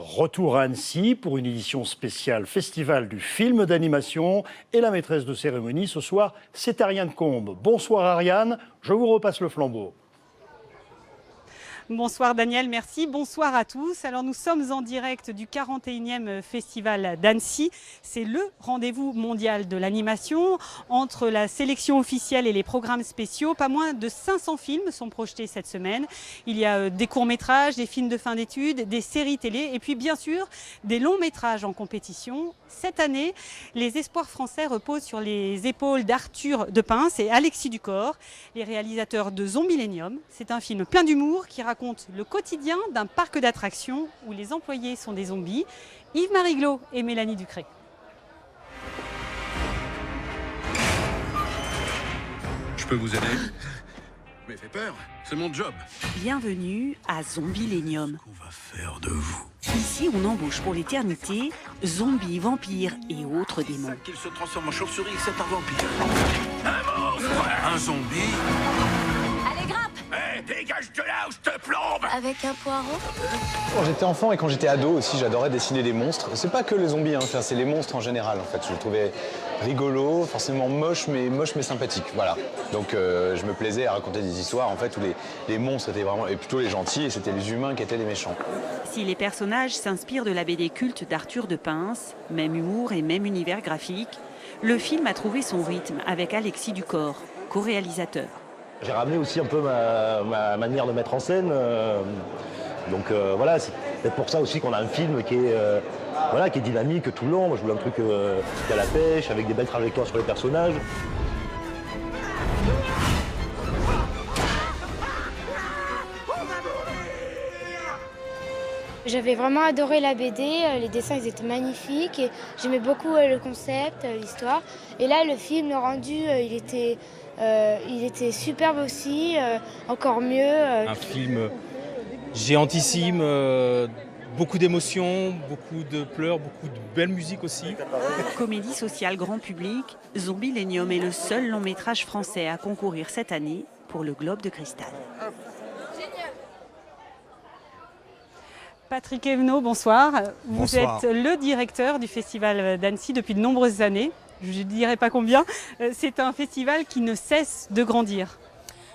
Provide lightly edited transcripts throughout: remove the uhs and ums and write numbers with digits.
Retour à Annecy pour une édition spéciale Festival du film d'animation. Et la maîtresse de cérémonie ce soir, c'est Ariane Combe. Bonsoir Ariane, je vous repasse le flambeau. Bonsoir Daniel, merci. Bonsoir à tous. Alors nous sommes en direct du 41e Festival d'Annecy. C'est le rendez-vous mondial de l'animation. Entre la sélection officielle et les programmes spéciaux, pas moins de 500 films sont projetés cette semaine. Il y a des courts-métrages, des films de fin d'études, des séries télé et puis bien sûr des longs-métrages en compétition. Cette année, les espoirs français reposent sur les épaules d'Arthur de Pince et Alexis Ducor, les réalisateurs de Zombielénium. C'est un film plein d'humour qui raconte le quotidien d'un parc d'attractions où les employés sont des zombies. Yves-Marie Glo et Mélanie Ducré. Je peux vous aider? Mais fait peur, c'est mon job. Bienvenue à Zombielénium. Qu'on va faire de vous? Ici, on embauche pour l'éternité zombies, vampires et autres démons. Qu'il se transforme en chauve-souris, c'est un vampire. Un monstre! Un zombie? Allez, grimpe! Hé, dégage de là ou je te plombe! Avec un poireau? Quand j'étais enfant et quand j'étais ado aussi, j'adorais dessiner des monstres. C'est pas que les zombies, hein, c'est les monstres en général en fait. Je le trouvais rigolo, forcément moche mais sympathique. Voilà. Donc je me plaisais à raconter des histoires en fait où les monstres étaient vraiment et plutôt les gentils et c'était les humains qui étaient les méchants. Si les personnages s'inspirent de la BD culte d'Arthur de Pince, même humour et même univers graphique, le film a trouvé son rythme avec Alexis Ducor, co-réalisateur. J'ai ramené aussi un peu ma manière de mettre en scène. Donc voilà, c'est peut-être pour ça aussi qu'on a un film qui est dynamique tout le long. Moi, je voulais un truc qui est à la pêche, avec des belles trajectoires sur les personnages. J'avais vraiment adoré la BD, les dessins ils étaient magnifiques et j'aimais beaucoup le concept, l'histoire. Et là le film, le rendu, il était superbe aussi, encore mieux. Un film géantissime, beaucoup d'émotions, beaucoup de pleurs, beaucoup de belle musique aussi. Comédie sociale grand public, Zombielénium est le seul long métrage français à concourir cette année pour le Globe de Cristal. Patrick Evenot, bonsoir. Bonsoir. Vous êtes le directeur du Festival d'Annecy depuis de nombreuses années. Je ne dirai pas combien. C'est un festival qui ne cesse de grandir.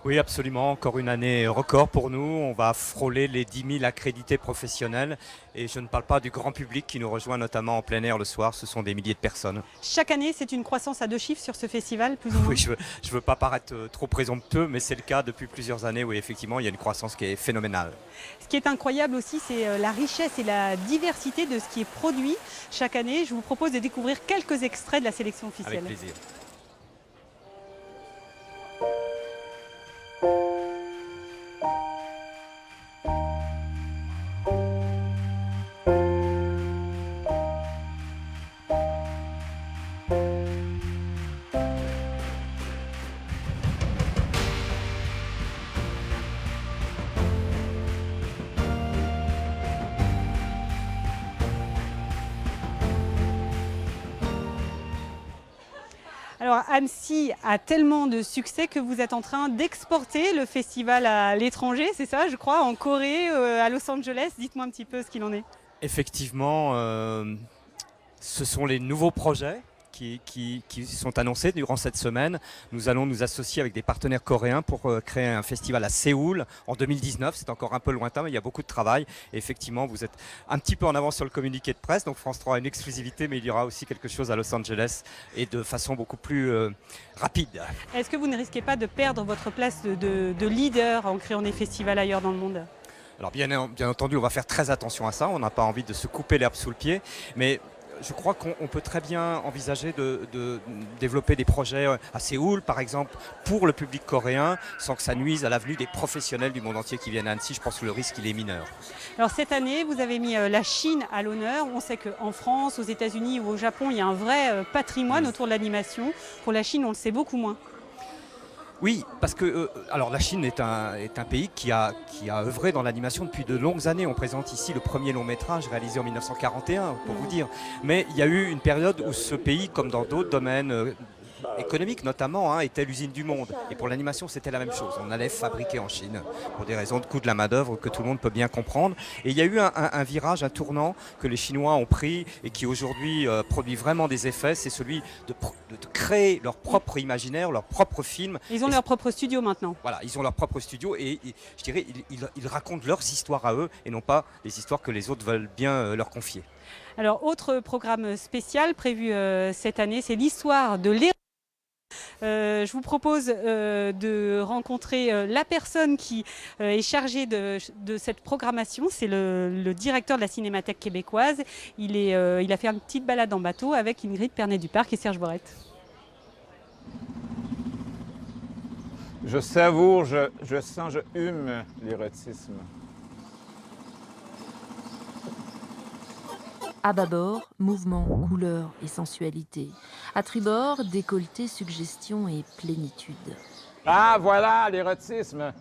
Oui, absolument. Encore une année record pour nous. On va frôler les 10 000 accrédités professionnels. Et je ne parle pas du grand public qui nous rejoint notamment en plein air le soir. Ce sont des milliers de personnes. Chaque année, c'est une croissance à 2 chiffres sur ce festival, plus ou moins. Oui, je veux pas paraître trop présomptueux, mais c'est le cas depuis plusieurs années. Oui, effectivement, il y a une croissance qui est phénoménale. Ce qui est incroyable aussi, c'est la richesse et la diversité de ce qui est produit chaque année. Je vous propose de découvrir quelques extraits de la sélection officielle. Avec plaisir. Alors Annecy a tellement de succès que vous êtes en train d'exporter le festival à l'étranger, c'est ça je crois, en Corée, à Los Angeles. Dites-moi un petit peu ce qu'il en est. Effectivement, ce sont les nouveaux projets qui sont annoncés durant cette semaine. Nous allons nous associer avec des partenaires coréens pour créer un festival à Séoul en 2019. C'est encore un peu lointain, mais il y a beaucoup de travail. Et effectivement, vous êtes un petit peu en avance sur le communiqué de presse. Donc France 3 a une exclusivité, mais il y aura aussi quelque chose à Los Angeles et de façon beaucoup plus rapide. Est-ce que vous ne risquez pas de perdre votre place de leader en créant des festivals ailleurs dans le monde ? Alors bien entendu, on va faire très attention à ça. On n'a pas envie de se couper l'herbe sous le pied. Mais je crois qu'on peut très bien envisager de développer des projets à Séoul, par exemple, pour le public coréen, sans que ça nuise à l'avenue des professionnels du monde entier qui viennent à Annecy. Je pense que le risque, il est mineur. Alors cette année, vous avez mis la Chine à l'honneur. On sait qu'en France, aux États-Unis ou au Japon, il y a un vrai patrimoine autour de l'animation. Pour la Chine, on le sait beaucoup moins. Oui, parce que alors la Chine est un pays qui a œuvré dans l'animation depuis de longues années. On présente ici le premier long métrage réalisé en 1941, pour vous dire. Mais il y a eu une période où ce pays, comme dans d'autres domaines économique notamment, était l'usine du monde. Et pour l'animation, c'était la même chose. On allait fabriquer en Chine pour des raisons de coût de la main-d'œuvre que tout le monde peut bien comprendre. Et il y a eu un virage, un tournant que les Chinois ont pris et qui aujourd'hui produit vraiment des effets. C'est celui de créer leur propre imaginaire, leur propre film. Ils ont leur propre studio maintenant. Voilà, ils ont leur propre studio et je dirais ils racontent leurs histoires à eux et non pas les histoires que les autres veulent bien leur confier. Alors, autre programme spécial prévu cette année, c'est l'histoire de l'érotisme. Je vous propose de rencontrer la personne qui est chargée de cette programmation. C'est le directeur de la Cinémathèque québécoise. Il a fait une petite balade en bateau avec Ingrid Pernet-Duparc et Serge Borette. Je savoure, je sens, je hume l'érotisme. À bâbord, mouvement, couleur et sensualité. À tribord, décolleté, suggestion et plénitude. Ah, voilà, l'érotisme!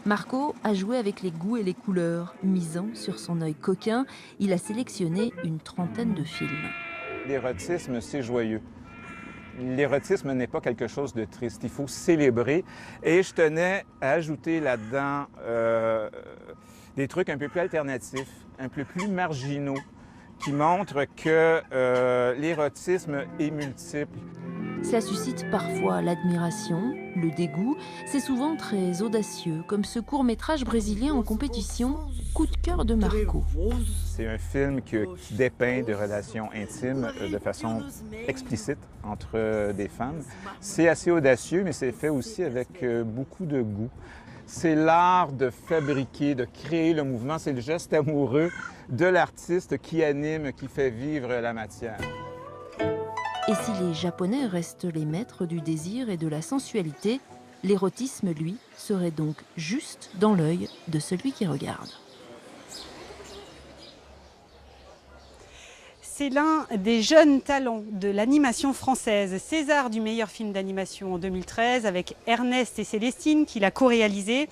Marco a joué avec les goûts et les couleurs. Misant sur son œil coquin, il a sélectionné une trentaine de films. L'érotisme, c'est joyeux. L'érotisme n'est pas quelque chose de triste. Il faut célébrer. Et je tenais à ajouter là-dedans des trucs un peu plus alternatifs, un peu plus marginaux, qui montrent que l'érotisme est multiple. Ça suscite parfois l'admiration, le dégoût. C'est souvent très audacieux, comme ce court-métrage brésilien en compétition, Coup de cœur de Marco. C'est un film qui dépeint des relations intimes de façon explicite entre des femmes. C'est assez audacieux, mais c'est fait aussi avec beaucoup de goût. C'est l'art de fabriquer, de créer le mouvement. C'est le geste amoureux de l'artiste qui anime, qui fait vivre la matière. Et si les Japonais restent les maîtres du désir et de la sensualité, l'érotisme, lui, serait donc juste dans l'œil de celui qui regarde. C'est l'un des jeunes talents de l'animation française. César du meilleur film d'animation en 2013 avec Ernest et Célestine qu'il a co-réalisé.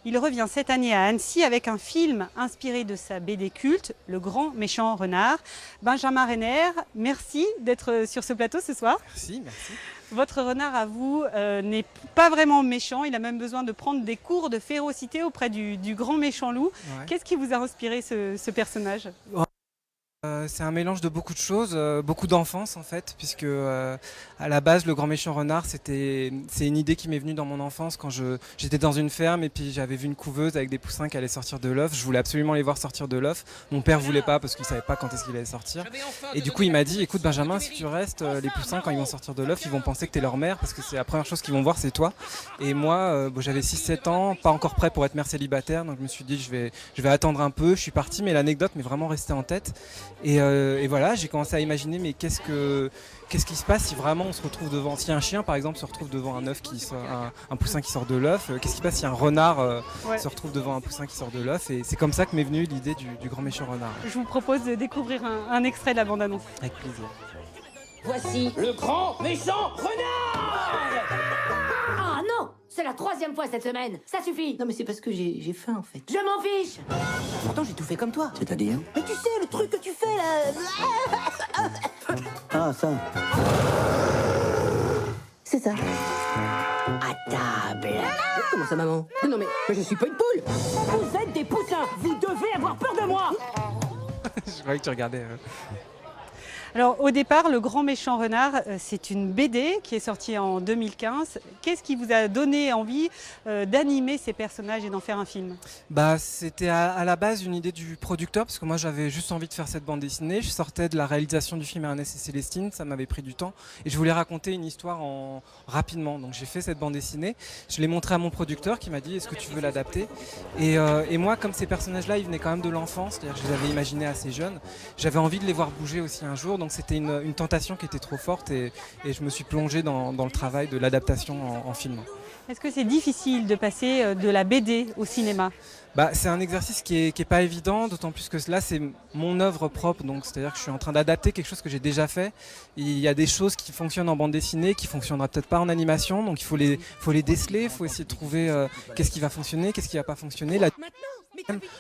Il revient cette année à Annecy avec un film inspiré de sa BD culte, Le Grand Méchant Renard. Benjamin Renner, merci d'être sur ce plateau ce soir. Merci, merci. Votre renard à vous n'est pas vraiment méchant, il a même besoin de prendre des cours de férocité auprès du grand méchant loup. Ouais. Qu'est-ce qui vous a inspiré ce personnage ? C'est un mélange de beaucoup de choses, beaucoup d'enfance en fait, puisque à la base le grand méchant renard c'est une idée qui m'est venue dans mon enfance quand j'étais dans une ferme et puis j'avais vu une couveuse avec des poussins qui allaient sortir de l'œuf. Je voulais absolument les voir sortir de l'œuf. Mon père voulait pas parce qu'il savait pas quand est-ce qu'il allait sortir. Et du coup il m'a dit écoute Benjamin, si tu restes, les poussins quand ils vont sortir de l'œuf ils vont penser que t'es leur mère parce que c'est la première chose qu'ils vont voir c'est toi. Et moi j'avais 6-7 ans, pas encore prêt pour être mère célibataire, donc je me suis dit je vais attendre un peu. Je suis parti mais l'anecdote m'est vraiment restée en tête. Et voilà, j'ai commencé à imaginer, mais qu'est-ce qui se passe si vraiment on se retrouve devant, si un chien par exemple se retrouve devant un œuf un poussin qui sort de l'œuf, qu'est-ce qui se passe si un renard se retrouve devant un poussin qui sort de l'œuf, et c'est comme ça que m'est venue l'idée du grand méchant renard. Je vous propose de découvrir un extrait de la bande-annonce. Avec plaisir. Voici le grand méchant renard. Ah non, c'est la 3e fois cette semaine. Ça suffit. Non mais c'est parce que j'ai faim en fait. Je m'en fiche. Pourtant j'ai tout fait comme toi. C'est-à-dire ? Mais tu sais, le truc que tu fais là. Ah, ça. C'est ça. À table. Comment ça, maman ? Non mais je suis pas une poule. Vous êtes des poussins. Vous devez avoir peur de moi. Je croyais que tu regardais. Alors au départ, Le Grand Méchant Renard, c'est une BD qui est sortie en 2015. Qu'est-ce qui vous a donné envie d'animer ces personnages et d'en faire un film ? C'était à la base une idée du producteur, parce que moi j'avais juste envie de faire cette bande dessinée. Je sortais de la réalisation du film Ernest et Célestine, ça m'avait pris du temps. Et je voulais raconter une histoire rapidement. Donc j'ai fait cette bande dessinée. Je l'ai montrée à mon producteur qui m'a dit est-ce que tu veux l'adapter ? Et moi, comme ces personnages-là, ils venaient quand même de l'enfance, c'est-à-dire que je les avais imaginés assez jeunes. J'avais envie de les voir bouger aussi un jour. Donc c'était une tentation qui était trop forte et je me suis plongé dans le travail de l'adaptation en film. Est-ce que c'est difficile de passer de la BD au cinéma ? C'est un exercice qui est pas évident, d'autant plus que là c'est mon œuvre propre, donc c'est-à-dire que je suis en train d'adapter quelque chose que j'ai déjà fait. Il y a des choses qui fonctionnent en bande dessinée, qui fonctionnera peut-être pas en animation, donc il faut les déceler, il faut essayer de trouver qu'est-ce qui va fonctionner, qu'est-ce qui va pas fonctionner.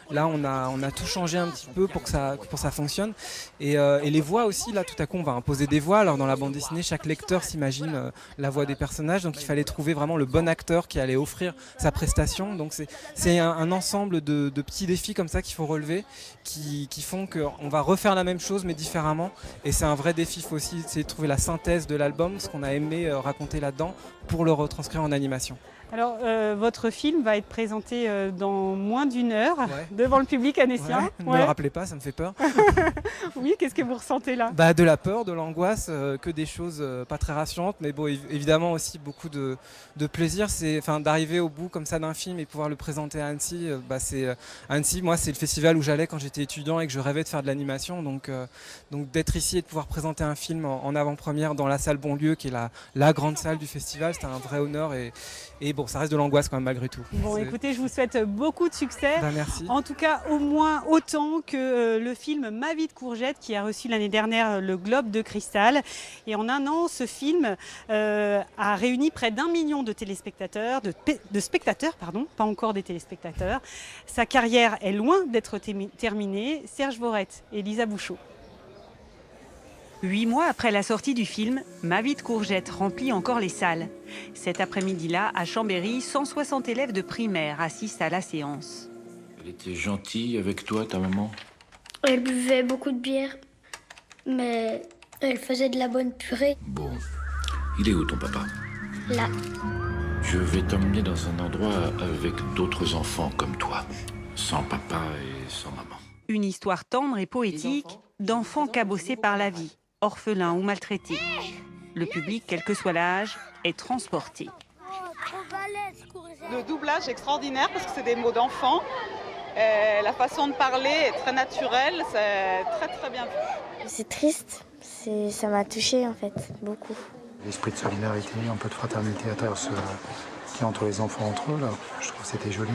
Là on a tout changé un petit peu pour que ça fonctionne. Et les voix aussi, là tout à coup on va imposer des voix. Alors dans la bande dessinée, chaque lecteur s'imagine la voix des personnages, donc il fallait trouver vraiment le bon acteur qui allait offrir sa prestation. Donc c'est un ensemble de petits défis comme ça qu'il faut relever, qui font qu'on va refaire la même chose mais différemment. Et c'est un vrai défi, il faut aussi essayer de trouver la synthèse de l'album, ce qu'on a aimé raconter là-dedans, pour le retranscrire en animation. Alors, votre film va être présenté dans moins d'1 heure devant le public annécien. Ne me le rappelez pas, ça me fait peur. Oui, qu'est-ce que vous ressentez là ? De la peur, de l'angoisse, que des choses pas très rassurantes, mais bon, évidemment aussi beaucoup de plaisir. C'est d'arriver au bout comme ça d'un film et pouvoir le présenter à Annecy. Annecy, moi, c'est le festival où j'allais quand j'étais étudiant et que je rêvais de faire de l'animation. Donc d'être ici et de pouvoir présenter un film en avant-première dans la salle Bonlieu, qui est la grande salle du festival, c'était un vrai honneur. Et bon, ça reste de l'angoisse quand même malgré tout. Bon, écoutez, je vous souhaite beaucoup de succès. Merci. En tout cas, au moins autant que le film Ma vie de courgette, qui a reçu l'année dernière le Globe de Cristal. Et en un an, ce film a réuni près d'1 million de téléspectateurs, de spectateurs, pardon, pas encore des téléspectateurs. Sa carrière est loin d'être terminée. Serge Vorette et Lisa Bouchot. 8 mois après la sortie du film, Ma vie de courgette remplit encore les salles. Cet après-midi-là, à Chambéry, 160 élèves de primaire assistent à la séance. Elle était gentille avec toi, ta maman? Elle buvait beaucoup de bière, mais elle faisait de la bonne purée. Bon, il est où ton papa? Là. Je vais t'emmener dans un endroit avec d'autres enfants comme toi, sans papa et sans maman. Une histoire tendre et poétique d'enfants cabossés par la vie, orphelins ou maltraités. Le public, quel que soit l'âge, est transporté. Le doublage est extraordinaire parce que c'est des mots d'enfants. La façon de parler est très naturelle, c'est très très bien vu. C'est triste, ça m'a touchée en fait, beaucoup. L'esprit de solidarité, un peu de fraternité à travers ce qui est entre les enfants entre eux, là. Je trouve que c'était joli.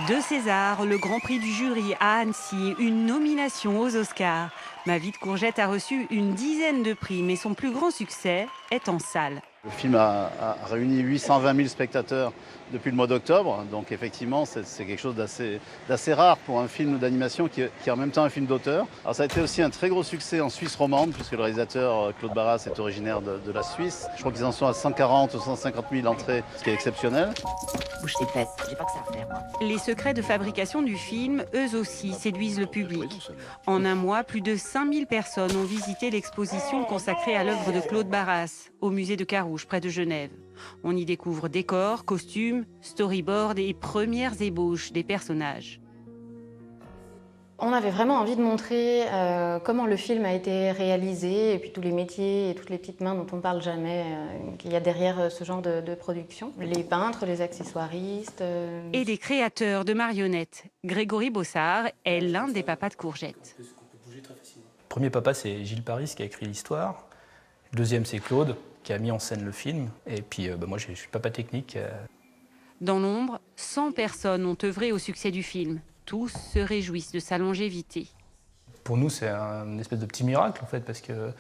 2 Césars, le Grand Prix du jury à Annecy, une nomination aux Oscars. Ma vie de courgette a reçu une dizaine de prix, mais son plus grand succès est en salle. Le film a réuni 820 000 spectateurs depuis le mois d'octobre, donc effectivement c'est quelque chose d'assez rare pour un film d'animation qui est en même temps un film d'auteur. Alors ça a été aussi un très gros succès en Suisse romande, puisque le réalisateur Claude Barras est originaire de la Suisse. Je crois qu'ils en sont à 140 ou 150 000 entrées, ce qui est exceptionnel. Bouge tes fesses, j'ai pas que ça à faire, moi. Les secrets de fabrication du film, eux aussi, séduisent le public. En un mois, plus de 5000 personnes ont visité l'exposition consacrée à l'œuvre de Claude Barras, au musée de Carouge, près de Genève. On y découvre décors, costumes, storyboards et premières ébauches des personnages. On avait vraiment envie de montrer comment le film a été réalisé et puis tous les métiers et toutes les petites mains dont on ne parle jamais qu'il y a derrière ce genre de production. Les peintres, les accessoiristes. Et des créateurs de marionnettes. Grégory Bossard est l'un des papas de courgette. Le premier papa, c'est Gilles Paris qui a écrit l'histoire. Le deuxième, c'est Claude qui a mis en scène le film. Et puis moi, je suis papa technique. Dans l'ombre, 100 personnes ont œuvré au succès du film. Tous se réjouissent de sa longévité. Pour nous, c'est un espèce de petit miracle, en fait, parce que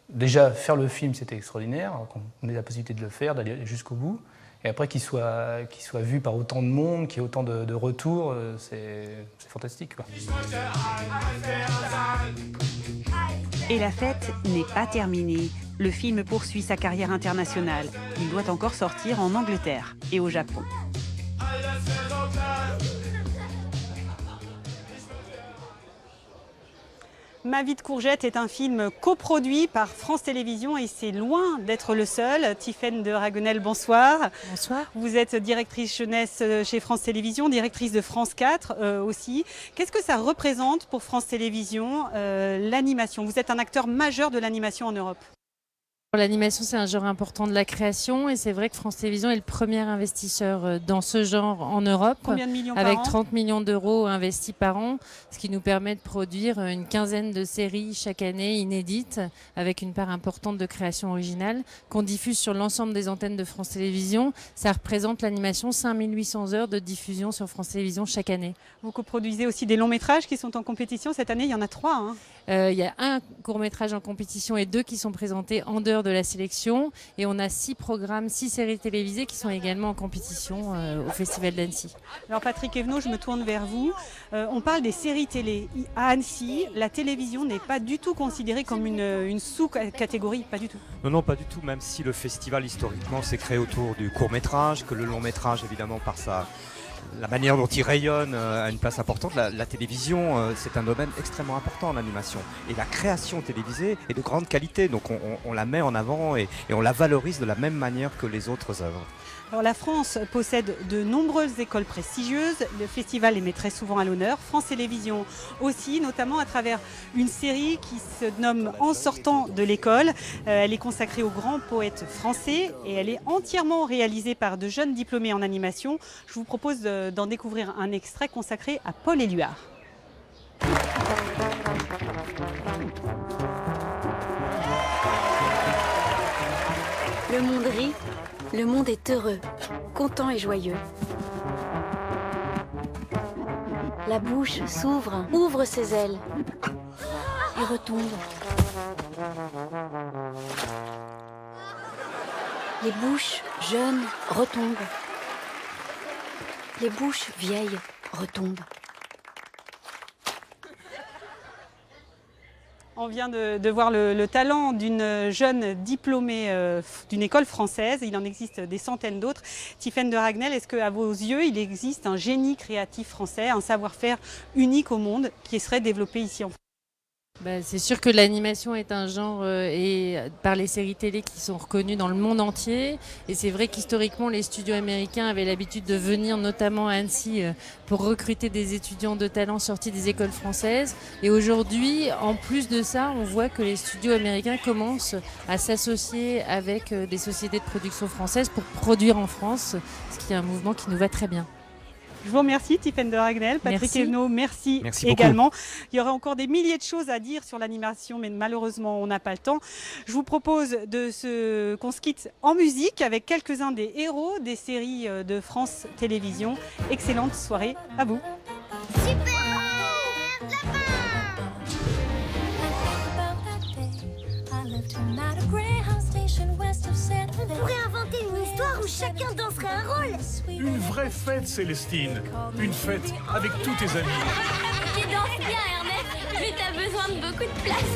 déjà, faire le film, c'était extraordinaire. On a la possibilité de le faire, d'aller jusqu'au bout. Et après, qu'il soit vu par autant de monde, qu'il y ait autant de retours, c'est fantastique, quoi. Et la fête n'est pas terminée. Le film poursuit sa carrière internationale. Il doit encore sortir en Angleterre et au Japon. Ma vie de courgette est un film coproduit par France Télévisions et c'est loin d'être le seul. Tiffaine de Raguenel, bonsoir. Bonsoir. Vous êtes directrice jeunesse chez France Télévisions, directrice de France 4 aussi. Qu'est-ce que ça représente pour France Télévisions, l'animation? Vous êtes un acteur majeur de l'animation en Europe. L'animation, c'est un genre important de la création et c'est vrai que France Télévisions est le premier investisseur dans ce genre en Europe. Combien de millions par avec an ? 30 millions d'euros investis par an, ce qui nous permet de produire une quinzaine de séries chaque année inédites avec une part importante de création originale qu'on diffuse sur l'ensemble des antennes de France Télévisions. Ça représente l'animation 5800 heures de diffusion sur France Télévisions chaque année. Vous coproduisez aussi des longs métrages qui sont en compétition. Cette année, il y en a 3. Il y a un court-métrage en compétition et 2 qui sont présentés en dehors de la sélection. Et on a 6 programmes, 6 séries télévisées qui sont également en compétition au Festival d'Annecy. Alors Patrick Evenot, je me tourne vers vous. On parle des séries télé. À Annecy, la télévision n'est pas du tout considérée comme une sous-catégorie, pas du tout. Non, pas du tout, même si le festival historiquement s'est créé autour du court-métrage, que le long-métrage évidemment par la manière dont il rayonne a une place importante. La télévision, c'est un domaine extrêmement important en animation. Et la création télévisée est de grande qualité, donc on la met en avant et on la valorise de la même manière que les autres œuvres. Alors, la France possède de nombreuses écoles prestigieuses. Le festival les met très souvent à l'honneur. France Télévisions aussi, notamment à travers une série qui se nomme En sortant de l'école. Elle est consacrée aux grands poètes français et elle est entièrement réalisée par de jeunes diplômés en animation. Je vous propose d'en découvrir un extrait consacré à Paul Éluard. Le monde rit. Le monde est heureux, content et joyeux. La bouche s'ouvre, ouvre ses ailes et retombe. Les bouches jeunes retombent. Les bouches vieilles retombent. On vient de voir le talent d'une jeune diplômée d'une école française. Il en existe des centaines d'autres. Tiffaine de Ragnel, est-ce qu'à vos yeux, il existe un génie créatif français, un savoir-faire unique au monde qui serait développé ici en France ? C'est sûr que l'animation est un genre et par les séries télé qui sont reconnues dans le monde entier. Et c'est vrai qu'historiquement, les studios américains avaient l'habitude de venir notamment à Annecy pour recruter des étudiants de talent sortis des écoles françaises. Et aujourd'hui, en plus de ça, on voit que les studios américains commencent à s'associer avec des sociétés de production françaises pour produire en France, ce qui est un mouvement qui nous va très bien. Je vous remercie, Tiffaine de Ragnel. Patrick Evenot, merci également. Beaucoup. Il y aurait encore des milliers de choses à dire sur l'animation, mais malheureusement, on n'a pas le temps. Je vous propose qu'on se quitte en musique avec quelques-uns des héros des séries de France Télévisions. Excellente soirée à vous. Super On pourrait inventer une histoire où chacun danserait un rôle. Une vraie fête, Célestine. Une fête avec tous tes amis. Tu danses bien, Ernest, mais t'as besoin de beaucoup de place.